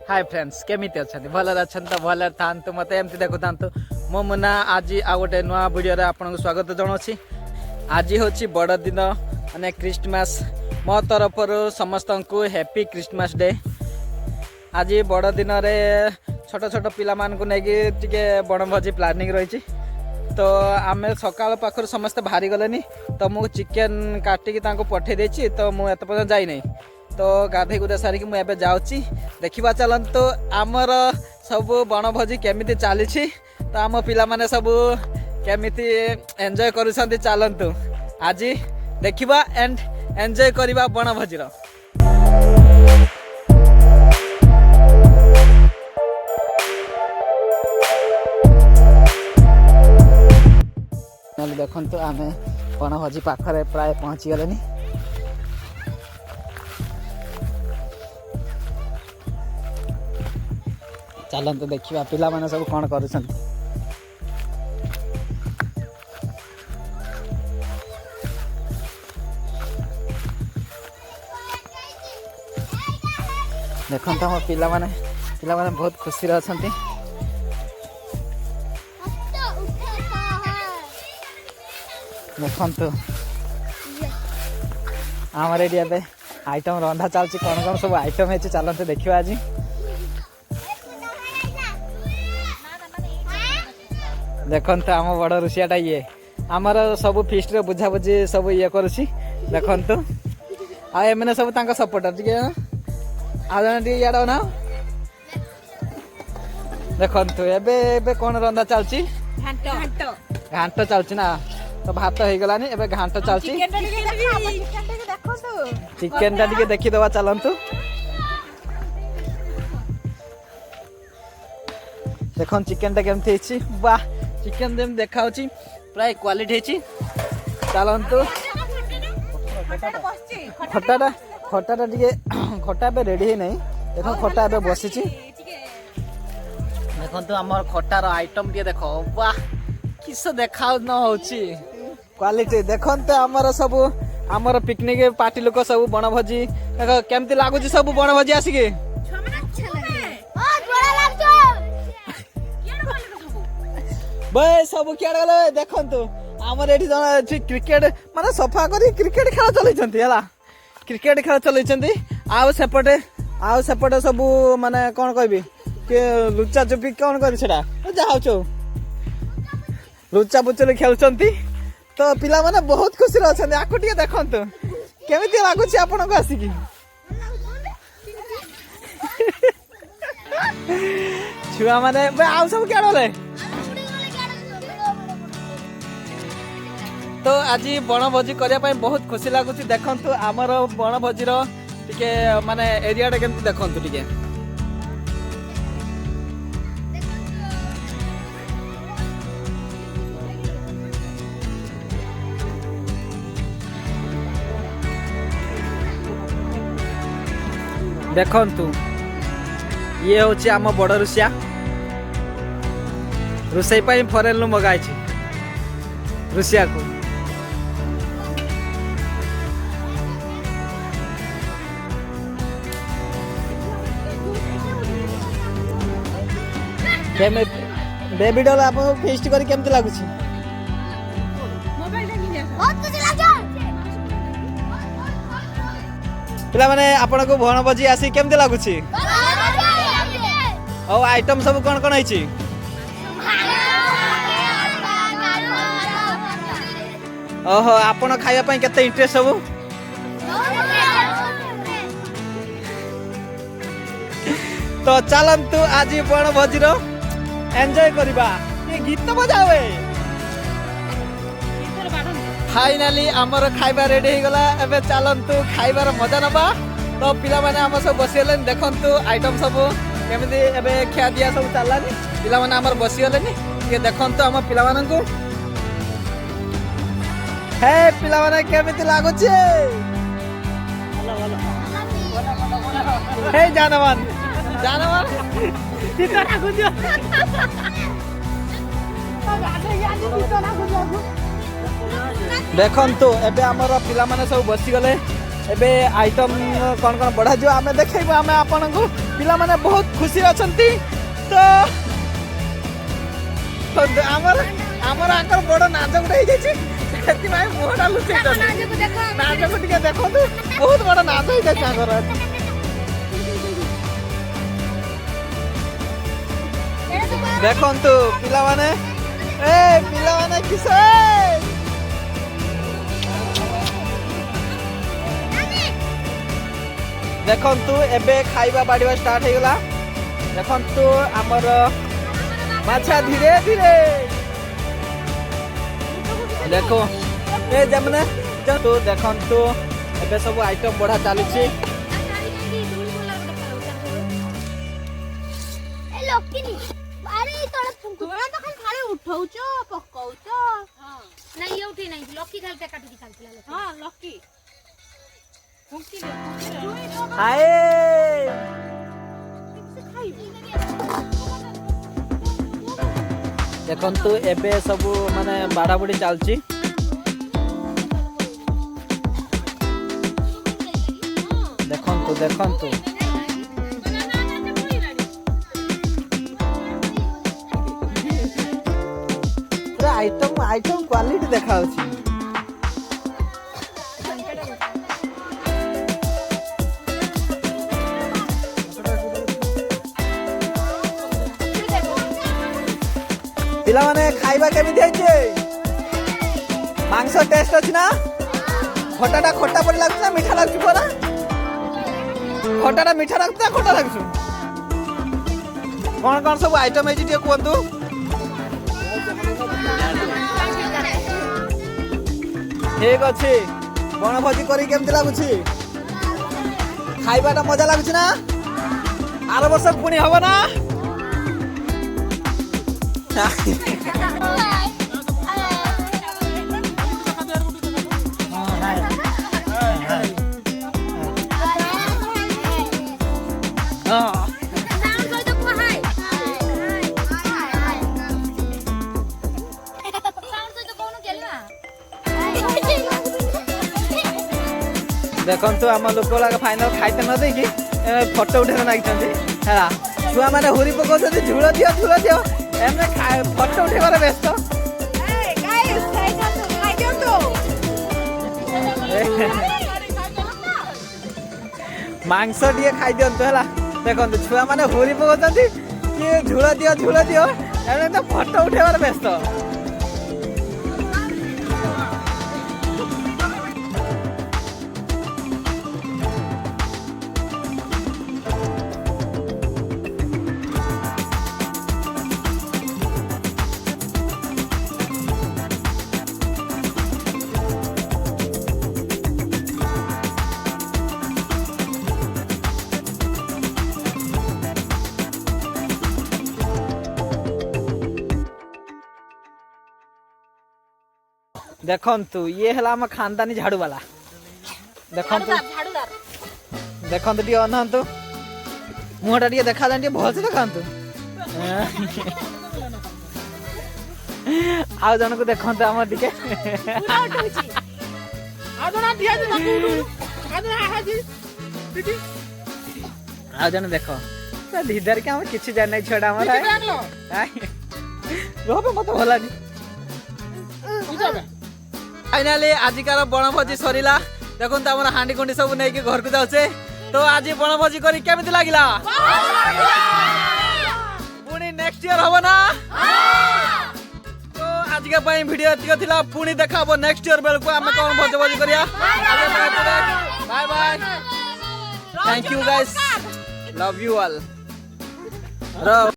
Hi friends केमिति अछंती भलर अछंत तो भलर थांतु मते एमति देखु थांतु मो मुना आज आ गोटे नुआ वीडियो रे आपन स्वागत जणाउछि। आज होछि बड़ दिन माने क्रिसमस मो तरफर समस्त को हैप्पी क्रिसमस डे। आज बड़ दिन रे छोट छोट पिला मान को नेकी टिके बनभोजी प्लानिंग रही। तो आमे सकाळ पाखर समस्त बाहरी गलेनी तो मु चिकन काटिकी तांको पठे देछि तो मु एत पर्यंत जाई नै। तो गाधे गुधा सारिकी मुझे जाऊँगी देखा चलत आमर सब बनभोजी केमिति चली। तो आम पिला माने सब केमिति एंजॉय करूछंती चलतु आज देखा एंड एंजॉय करवा बनभोजी। देखु आम बनभोजी पाखरे प्राय पहुँची गले। चलते देखा पिला माने सब कौन कर देखो हम पिला माने बहुत खुशी अच्छा। देखु आम ये आइटम रंधा चलती कौन कौन सब आइटम है चलते देखा आज। देखते आम बड़ रुषियाटा ये आमर सब फिस्ट रे बुझा बुझी सब ये करुँची। देखु आने सब सपोर्टर टे आगे इे ना देखु एबे कौन रंधा चलती घाट चलती ना। तो भात हो गलानी एबे घाट चलती चिकेन टा टिके देखीदवा चलतु। देख चिकेन टा केमती वाह चिकेन जेम देखा प्राय क्वालिटी चलतु। खटाटा खटाटा टे खटा ए रेडी है नहीं देख खटा ए बसी देखु आम खटार आइटम टे देख वाह किस देखा न हो क्वालिटी। देखते आमर सब आमर पिकनिक पार्टी लोक सब बनभोजी देख केमती लगुच सब बनभोजी आसिके भाई सब क्या गले देखु आमर ये जन क्रिकेट माने सफा कर क्रिकेट खेल चलती है क्रिकेट खेल चलती आउ सेपटे सब माने कौन कहबी कि लुचा चुपी कौन कर जाओ लुचा बुचुली खेलुंती। तो पिला माने बहुत खुशी अच्छा आपको टे देखु केमी लगुच आपन को आसिकी छुआ माने आउ सब क्या गले। तो आज बनभोजी करने बहुत खुशी लगुच। देखु आमर बनभोजी टिके माने एरिया केमती देखु टिके देखु ये हूँ आम बड़ रुषिया रोसई फरेन मगाई रुषिया को बेबी डॉल आप फेस्ट करी केमती लगुच पिला माने आपन को बनभोजी आसी केमती लगुच और आइटम सब कौन कौन है ओहो आपन खाइबा केते इंटरेस्ट सब तो चलतु आज बनभोजी एंजॉय करवा ये गीत बजावे। फाइनाली आमर खाइबा रेडी हो गला एबे चलतु खाइबार मजा नबा। तो पिला माने आम सब बसिगले देखु आइटम सब केमिति एबे खिया दिया सब चलानी पिला माने आमर बसिगले ये देखु आम पिला माननकु हे पिला माने केमिति लागुछ हे जानवन जानवन चिता लागुछ देखु एबे आमर पिला माने सब बसिगले एबे आइटम कौन कौन बढ़ा जो आम देखो आम आपण को पिला माने बहुत खुशी अछंती तो आमर आमर आकर बड़ नाच गुटे हो जाइए सेति भाई मोहटा लुचै नाच को टिके देखो बहुत बड़ नाच हो जाइए आकर देखंतु पिला माने ए पिला माने किसे देखंतु एबे खाइबा बाड़ीबा स्टार्ट हो गला देखंतु हमर माछा धीरे धीरे देखो ए जमने तो देखंतु एबे सब आइटम बढ़ा चली छी ए लोकिनी अरे तोड़ तुमरा तो खाली थाळे उठौचो पकाउचो हां नाही उठी नाही लकी खाली ते काटुकी खालतिला हां लकी फुंकी हाय देखंतु एबे सब माने बाड़ा बुड़ी चलची देखंतु देखंतु पूरा आइटम आइटम क्वालिटी देखाउची पिला माने खाइबा केमिति आइचे मांस टेस्ट अछि ना खटाटा खट्टा परि लागछ ना मीठा लागछ परा खटाटा मीठा लागछ ना खट्टा लागछ कोन कोन सब आइटम है जे कोंतु ठीक अछि बनभोजी करी केमिति लागुछि खाइबाटा मजा लागछ ना आरो वर्ष पुनी हबो ना देखंतु आम लोक लाग फाइनल खाइते न देखि फोटो उठेर नागिछन्ती हैला छुआ माने हुरी पकोछन्ती झुळ दियो एमे फोटो उठेबार व्यस्त मांस दिए खाई दियंतु हैला देखंतु छुआ माने हुरी पकोछन्ती कि झुळ दियो एमे तो फोटो उठेबार व्यस्त देखंतु ये हला हम खानदानी झाड़ू वाला देखंतु देखंतु टी अनंतु मुहटा टी देखा जान टी भल से देखंतु आ जन को देखंतु हमर टिके आ जन दिया जे आ जन हाजी दीदी आ जन देखो त धीधर के हम किछि जान नै छोडा हमर रोबे मत भलानी फाइनाली आजिकार बनभोजी सरीला देखो आम हांडी कुंडी सब नहीं घर को जाऊे तो आज बनभोजी करी केमिति लागिला पुणी नेक्स्ट ईयर हम ना तो आज के वीडियो एतिक थिला पुणी देखा नेक्स्ट ईयर बेल को आम कौन भोजी करिया bye bye thank you guys love you all.